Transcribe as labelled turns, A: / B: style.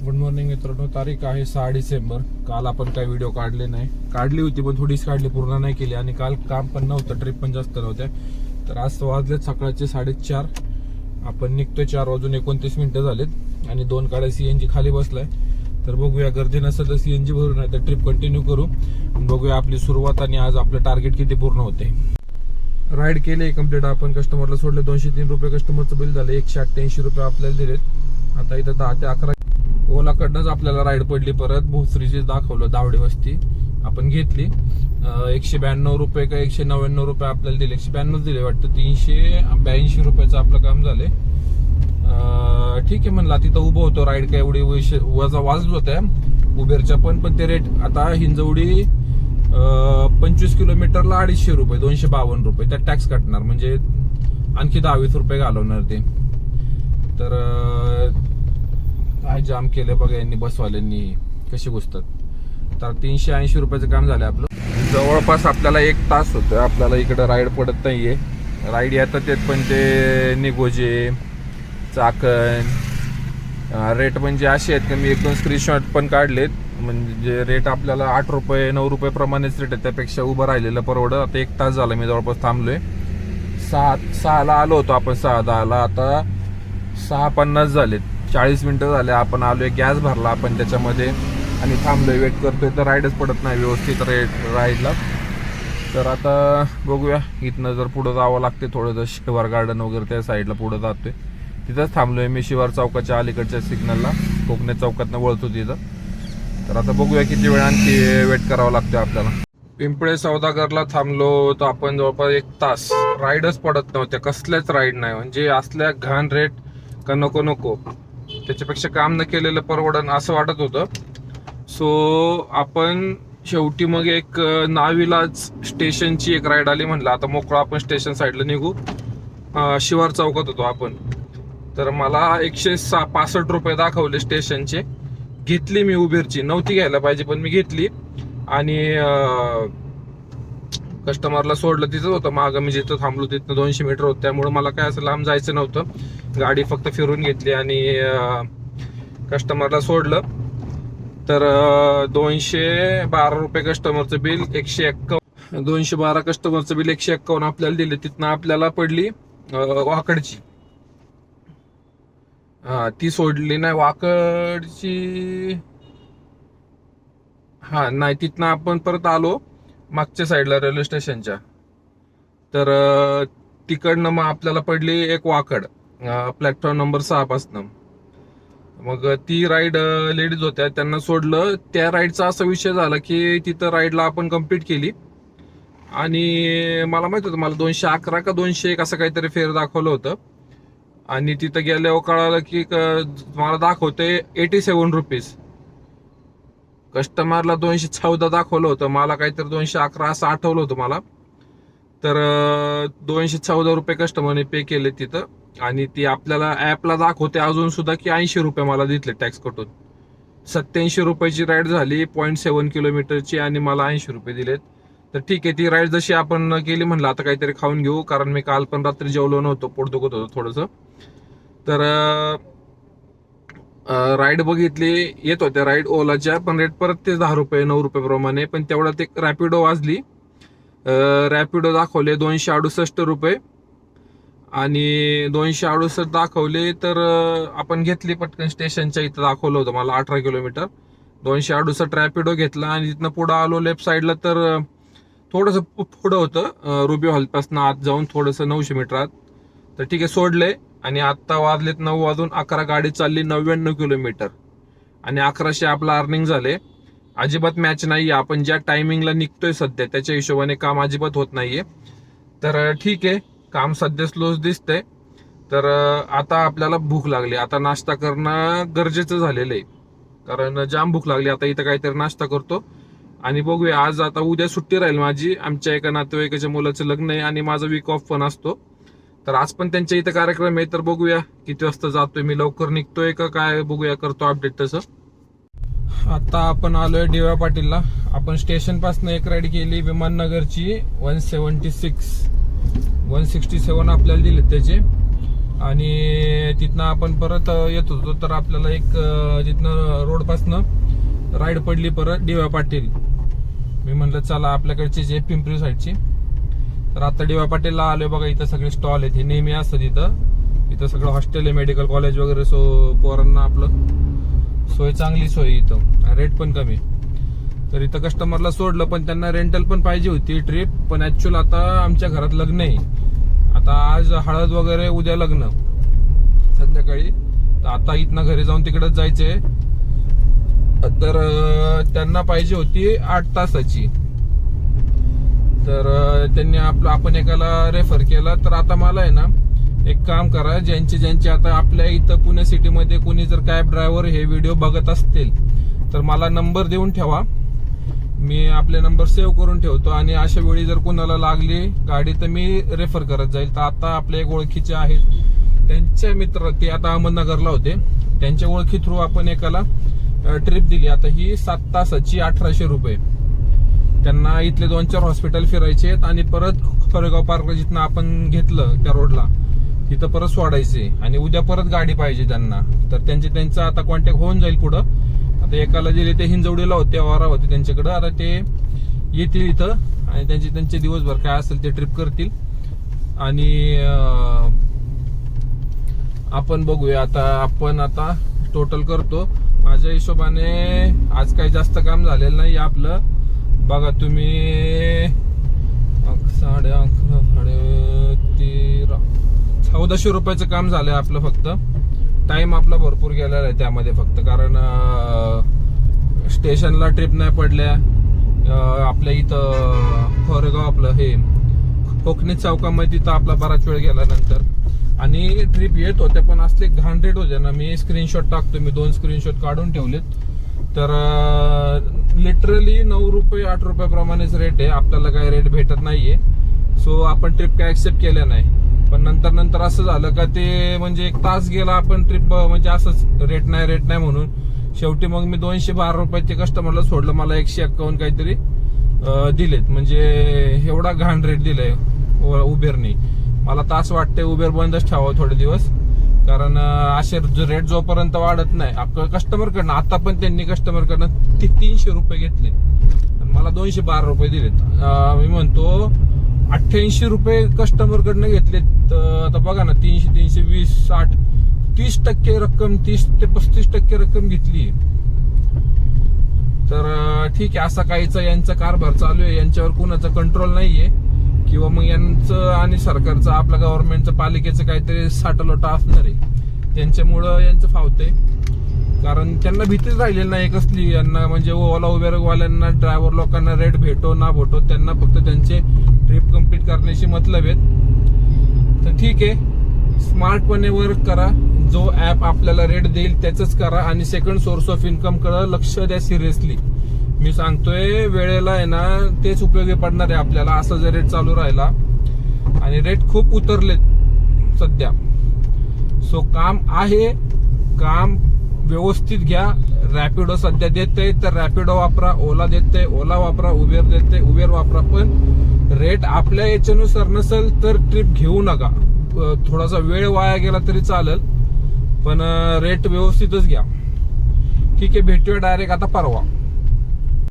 A: Good morning मित्रांनो. तारीख आहे 6 डिसेंबर. काल आपण काही व्हिडिओ काढली होती पण थोडीच काढली, पूर्ण नाही केली. आणि काल काम पण नव्हतं, ट्रिप पण जास्त नव्हत्या. तर आज वाजलेत सकाळचे 4:30. आपण निघतोय. 4:29 झालेत आणि 2 गाड्या CNG खाली बसलाय. तर बघूया, गर्दी नसेल तर CNG भरू, नाही तर ट्रिप कंटिन्यू करू. बघूया आपली सुरुवात आणि आज आपलं टार्गेट किती पूर्ण होते. राईड केले कम्प्लीट. आपण कस्टमरला सोडले. 203 रुपये कस्टमरचं बिल झालं. 188 रुपये आपल्याला दिलेत. आता इथं 10 ते 11 ओलाकडनंच आपल्याला राईड पडली. परत भोसरीची दाखवलं, दावडी वस्ती आपण घेतली. 192 रुपये का 199 रुपये आपल्याला दिले. 192 दिले वाटतं. 382 रुपयाचं आपलं काम झाले. ठीक आहे म्हणला. तिथं उभं होतो. राईड काय एवढी वाजत होत्या उबेरच्या पण ते रेट आता हिंजवडी 25 किलोमीटरला 250 रुपये, 252 रुपये त्यात टॅक्स कटणार. म्हणजे आणखी 10-20 रुपये घालवणार ते. तर काय जाम केलं बघा यांनी, बसवाल्यांनी कशी घुसतात. तर 380 रुपयाचं काम झालं आपलं. जवळपास आपल्याला 1 तास होतोय. आपल्याला इकडे राईड पडत नाहीये. राईड येतात येत पण ते निगोजे, चाकण रेट म्हणजे असे आहेत की मी 1-2 स्क्रीनशॉट पण काढलेत. म्हणजे रेट आपल्याला 8 रुपये 9 रुपये प्रमाणेच रेट आहे. त्यापेक्षा उभं राहिलेलं परवडत. आता 1 तास झाला मी जवळपास थांबलोय. 6:00ला आलो होतो आपण, 6:10ला. आता 6:50 झालेत. 40 मिनिटं झाले. आपण आलोय, गॅस भरला आपण त्याच्यामध्ये आणि थांबलोय, वेट करतोय. तर राईडच पडत नाही व्यवस्थित राईडला. तर आता बघूया, इथनं जर पुढं जावं लागते थोडं, शिवार गार्डन वगैरे त्या साईडला पुढं जातोय. तिथंच थांबलोय मी, शिवार चौकाच्या अलीकडच्या सिग्नलला. कोकणे चौकातनं वळतो तिथं. तर आता बघूया किती वेळ आणखी वेट करावं लागतं आपल्याला. पिंपळे सौदागरला थांबलो तर आपण जवळपास 1 तास. राईडच पडत नव्हत्या, कसल्याच राईड नाही. म्हणजे असल्या घाण रेट का नको. त्याच्यापेक्षा काम न केलेलं परवडन असं वाटत होतं. सो आपण शेवटी मग एक नाविलाज स्टेशनची एक राईड आली. म्हणलं आता मोकळा आपण स्टेशन साईडला निघू. शिवार चौकात होतो आपण. तर मला 165 रुपये दाखवले स्टेशनचे. घेतली मी उबेरची, नव्हती घ्यायला पाहिजे पण मी घेतली. आणि कस्टमरला सोडलं. तिथं होतं मागं मी जिथं थांबलो तिथनं 200 मीटर होतं. त्यामुळे मला काय असं लांब जायचं नव्हतं. गाडी फक्त फिरून घेतली आणि कस्टमरला सोडलं. तर 212 रुपये कस्टमरचं बिल, 212 कस्टमरचं बिल 151 आपल्याला दिले. तिथनं आपल्याला पडली वाकडची. ती सोडली नाही वाकडची. नाही, तिथनं आपण परत आलो मागच्या साईडला रेल्वे स्टेशनच्या. तर तिकडनं मग आपल्याला पडली एक वाकड, प्लॅटफॉर्म नंबर 6 पासनं. मग ती राईड लेडीज होत्या, त्यांना सोडलं. त्या राईडचा असा विषय झाला की तिथं राईडला आपण कम्प्लीट केली. आणि मला माहित होतं, मला 211 का 201 असं काहीतरी फेर दाखवलं होतं. आणि तिथं गेल्यावर कळालं की मला दाखवते 87 रुपीज. कस्टमरला 214 दाखवलं होतं, मला काहीतरी 211 असं आठवलं होतं मला. तर 214 रुपये कस्टमरने पे केले तिथं. आणि ती आपल्याला ऍपला दाखवते अजून सुद्धा की 80 रुपये मला दिले टॅक्स कटून. 87 रुपयाची राईड झाली 0.7 किलोमीटरची आणि मला 80 रुपये दिलेत. तर ठीक आहे, ती राईड जशी आपण केली म्हणलं आता काहीतरी खाऊन घेऊ, कारण मी काल पण रात्री जेवलो नव्हतो, पोट दुखत होतं थोडंसं. तर राईड बघितली, येत होत्या राईड ओलाच्या, पण रेट परत ते 10 रुपये 9 रुपये प्रमाणे. पण तेवढ्यात एक रॅपिडो वाजली. रॅपिडो दाखवले 268 रुपये आणि 268 दाखवले. तर आपण घेतली पटकन. स्टेशनच्या इथं दाखवलं होतं मला 18 किलोमीटर. 268 रॅपिडो घेतला आणि तिथनं पुढं आलो लेफ्ट साईडला. तर थोडंसं पुढं होतं रुबी हॉलपासून आत जाऊन थोडंसं 900 मीटर आत. तर ठीक आहे, सोडले. आणि आत्ता वाजलेत 9:11. गाडी चालली 99 किलोमीटर आणि 1100 आपलं अर्निंग झाले. अजिबात मॅच नाहीये. आपण ज्या टायमिंगला निघतोय सध्या त्याच्या हिशोबाने काम अजिबात होत नाहीये. तर ठीक आहे, काम सध्या स्लोच दिसतंय. तर आता आपल्याला भूक लागली. आता नाश्ता करणं गरजेचं झालेलं आहे, कारण जाम भूक लागली. आता इथं काहीतरी नाश्ता करतो आणि बघूया. आज आता उद्या सुट्टी राहील माझी. आमच्या एका नातेवाईकाच्या मुलाचं लग्न आहे आणि माझा वीक ऑफ पण असतो. तर आज पण त्यांच्या इथं कार्यक्रम आहे. तर बघूया किती वाजता जातोय मी, लवकर निघतोय का काय, बघूया, करतो अपडेट तसं. आता आपण आलोय DY पाटीलला. आपण स्टेशन पासून एक राईड केली विमाननगरची 167 आपल्याला दिले त्याचे. आणि तिथनं आपण परत येत होतो तर आपल्याला एक तिथनं रोडपासनं राईड पडली परत DY पाटील. मी म्हणलं चला आपल्याकडची जे पिंपरी साईडची. तर आता DY पाटीलला आलोय बघा. इथं सगळे स्टॉल आहेत, हे नेहमी असतात इथं सगळं हॉस्टेल आहे, मेडिकल कॉलेज वगैरे. सो पोरांना आपलं सोय चांगली सोय इथं, रेट पण कमी. तर इथं कस्टमरला सोडलं पण त्यांना रेंटल पण पाहिजे होती ट्रिप. पण ऍक्च्युअल आता आमच्या घरात लग्न आहे, आता आज हळद वगैरे, उद्या लग्न संध्याकाळी. तर आता इथनं घरी जाऊन तिकडेच जायचंय. तर त्यांना पाहिजे होती 8 तासाची. तर त्यांनी आपण एकाला रेफर केला. तर आता मला आहे ना एक काम करा, ज्यांचे आता आपल्या इथं पुणे सिटीमध्ये कोणी जर कॅब ड्रायव्हर हे व्हिडिओ बघत असतील तर मला नंबर देऊन ठेवा. मी आपले नंबर सेव्ह करून ठेवतो आणि अशा वेळी जर कोणाला लागली गाडी तर मी रेफर करत जाईल. तर आता आपले एक ओळखीचे आहेत, त्यांचे मित्र ते आता अहमदनगरला होते, त्यांच्या ओळखी थ्रू आपण एकाला ट्रिप दिली. आता ही 7 तासाची 1800 रुपये. त्यांना इथले 2-4 हॉस्पिटल फिरायचे आहेत आणि परत कोरेगाव पार्कला जिथनं आपण घेतलं त्या रोडला तिथं परत सोडायचे आणि उद्या परत गाडी पाहिजे त्यांना. तर त्यांचा आता कॉन्टॅक्ट होऊन जाईल पुढं. आता एकाला दिले ते हिंजवडीला होते, वारा होते त्यांच्याकडे. आता ते येतील इथं आणि त्यांचे दिवसभर काय असेल ते ट्रिप करतील आणि आपण बघूया. आपण आता टोटल करतो. माझ्या हिशोबाने आज काही जास्त काम झालेलं नाही आपलं. बघा तुम्ही 1400 रुपयाचं काम झालंय आपलं. फक्त टाइम आपला भरपूर गेलेला आहे त्यामध्ये, फक्त कारण स्टेशनला ट्रिप नाही पडल्या. आपल्या इथं कोरेगाव आपलं हे कोकणी चौकामध्ये तिथं आपला बराच वेळ गेल्यानंतर आणि ट्रिप येत होते पण असले घाण रेट होते ना. मी स्क्रीनशॉट टाकतो, मी 2 स्क्रीनशॉट काढून ठेवलेत. तर लिटरली 9 रुपये 8 रुपयाप्रमाणेच रेट आहे, आपल्याला काही रेट भेटत नाहीये. सो आपण ट्रिप काय ऍक्सेप्ट केल्या नाही. पण नंतर असं झालं का ते म्हणजे 1 तास गेला आपण ट्रिप म्हणजे असंच रेट नाही म्हणून शेवटी मग मी 212 रुपये ते कस्टमरला सोडलं. मला 151 काहीतरी दिलेत. म्हणजे एवढा घाण रेट दिलाय उबेरने. मला तर असं वाटतंय उबेर बंदच ठेवावं थोडे दिवस, कारण असे रेट जोपर्यंत वाढत नाही कस्टमरकडनं. आता पण त्यांनी कस्टमरकडनं 300 रुपये घेतले आणि मला 212 रुपये दिलेत. मी म्हणतो 88 रुपये कस्टमरकडनं घेतलेत. आता बघा ना 300, 320, 60, 30% रक्कम, 30 ते 35% रक्कम घेतली. तर ठीक आहे, असा काहीचा यांचा कारभार चालू आहे. यांच्यावर कुणाचा कंट्रोल नाहीये किंवा मग यांचं आणि सरकारचं आपल्या गव्हर्नमेंटचं पालिकेचं काहीतरी साठलोटा असणार आहे. त्यांच्यामुळं यांचं फावतंय, कारण त्यांना भीतीच राहिलेली नाही कसली. यांना म्हणजे ओला उबेरवाल्यांना, ड्रायव्हर लोकांना रेट भेटो ना भेटो, त्यांना फक्त त्यांचे ट्रिप कम्प्लीट करण्याशी मतलब आहेत. तर ठीक आहे, स्मार्टपणे वर्क करा. जो ऍप आपल्याला रेट देईल त्याच करा आणि सेकंड सोर्स ऑफ इन्कम कडे लक्ष द्या सिरियसली. मी सांगतोय वेळेला आहे ना तेच उपयोगी पडणार आहे आपल्याला. असं जर रेट चालू राहिला आणि रेट खूप उतरलेत सध्या. सो काम आहे, काम व्यवस्थित घ्या. रॅपिडो सध्या देते तर रॅपिडो वापरा, ओला देते ओला वापरा, उबेर देते उबेर वापरा. पण रेट आपल्या याच्यानुसार नसेल तर ट्रिप घेऊ नका. थोडासा वेळ वाया गेला तरी चालेल, पण रेट व्यवस्थितच घ्या. ठीक आहे, भेटूया डायरेक्ट आता परवा.